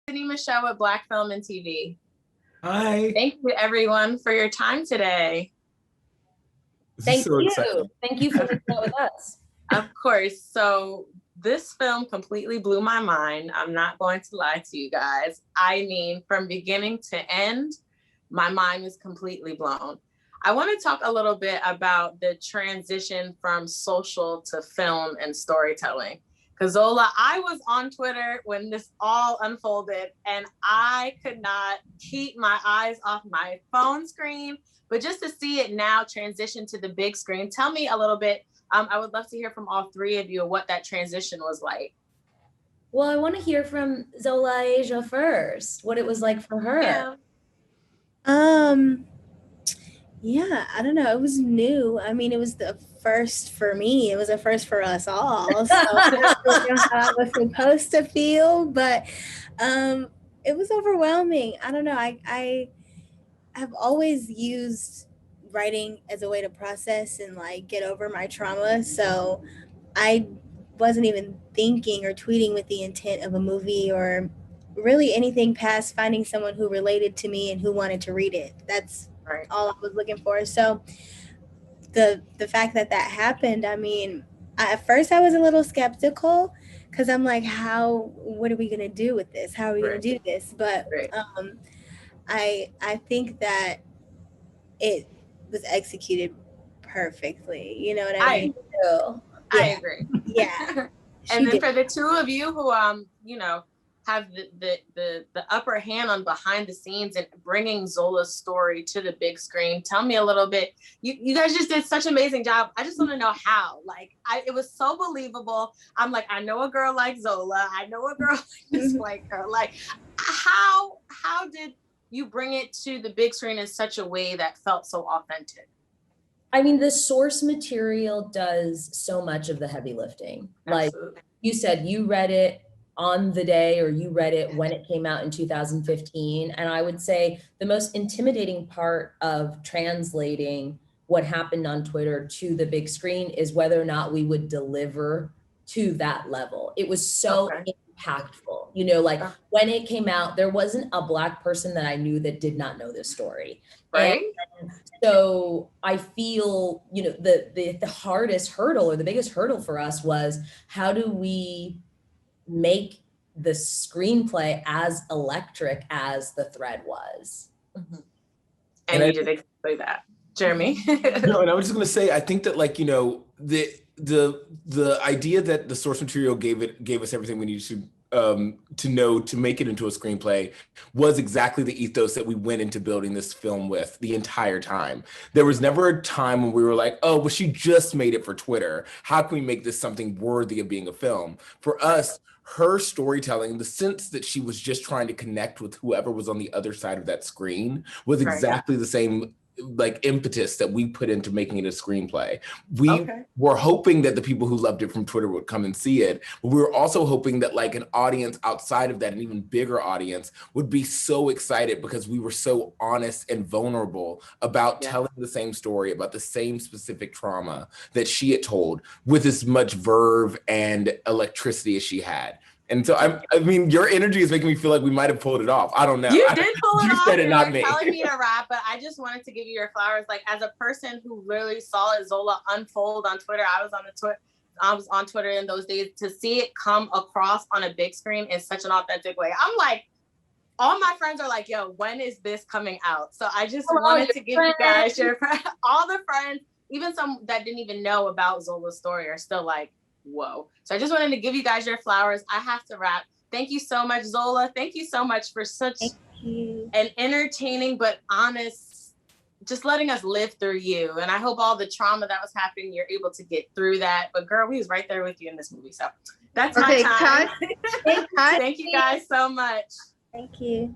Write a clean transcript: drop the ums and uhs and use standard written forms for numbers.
Sidnee Michelle with Black Film and TV. Hi. Thank you, everyone, for your time today. Thank you. Exciting. Thank you for hanging out with us. Of course. So this film completely blew my mind. I'm not going to lie to you guys. I mean, from beginning to end, my mind was completely blown. I want to talk a little bit about the transition from social to film and storytelling. Because Zola, I was on Twitter when this all unfolded and I could not keep my eyes off my phone screen, but just to see it now transition to the big screen, tell me a little bit. I would love to hear from all three of you what that transition was like. Well, I want to hear from Zola Asia first, what it was like for her. Yeah, I don't know. It was new. I mean, it was the first for me. It was a first for us all. So I don't know how I was supposed to feel, but it was overwhelming. I don't know. I have always used writing as a way to process and like get over my trauma. So I wasn't even thinking or tweeting with the intent of a movie or really anything past finding someone who related to me and who wanted to read it. That's all I was looking for. So the fact that happened, I mean, at first I was a little skeptical because I'm like, what are we going to do with this? How are we going to do this? But I think that it was executed perfectly. You know what I mean? I agree. Yeah. And then for the two of you who, have the upper hand on behind the scenes and bringing Zola's story to the big screen, tell me a little bit. You guys just did such an amazing job. I just want to know how. Like, it was so believable. I'm like, I know a girl like Zola. I know a girl like this white girl. Like, how did you bring it to the big screen in such a way that felt so authentic? I mean, the source material does so much of the heavy lifting. Absolutely. Like you said, you read it on the day, or you read it when it came out in 2015. And I would say the most intimidating part of translating what happened on Twitter to the big screen is whether or not we would deliver to that level. It was so impactful. Like when it came out, there wasn't a Black person that I knew that did not know this story. Right. And so I feel, the hardest hurdle or the biggest hurdle for us was, how do we make the screenplay as electric as the thread was? And you did exactly that. Jeremy? No, and I was just going to say, I think that the idea that the source material gave us everything we needed to know to make it into a screenplay was exactly the ethos that we went into building this film with the entire time. There was never a time when we were like, oh, well, she just made it for Twitter. How can we make this something worthy of being a film? For us, her storytelling, the sense that she was just trying to connect with whoever was on the other side of that screen, was exactly the same impetus that we put into making it a screenplay. We were hoping that the people who loved it from Twitter would come and see it, but we were also hoping that an audience outside of that, an even bigger audience, would be so excited because we were so honest and vulnerable about telling the same story, about the same specific trauma that she had told, with as much verve and electricity as she had. And so, I mean, your energy is making me feel like we might have pulled it off. I don't know. You did pull it off. You said it, not me. You're telling me to rap, but I just wanted to give you your flowers. Like, as a person who literally saw Zola unfold on Twitter, I was on Twitter in those days, to see it come across on a big screen in such an authentic way. I'm like, all my friends are like, yo, when is this coming out? So I just wanted to give you guys all the friends, even some that didn't even know about Zola's story, are still like, whoa. So I just wanted to give you guys your flowers. I have to wrap. Thank you so much, Zola. Thank you so much for such an entertaining but honest, just letting us live through you. And I hope all the trauma that was happening, you're able to get through that. But girl, we was right there with you in this movie. So that's my time. Thank you guys so much. Thank you.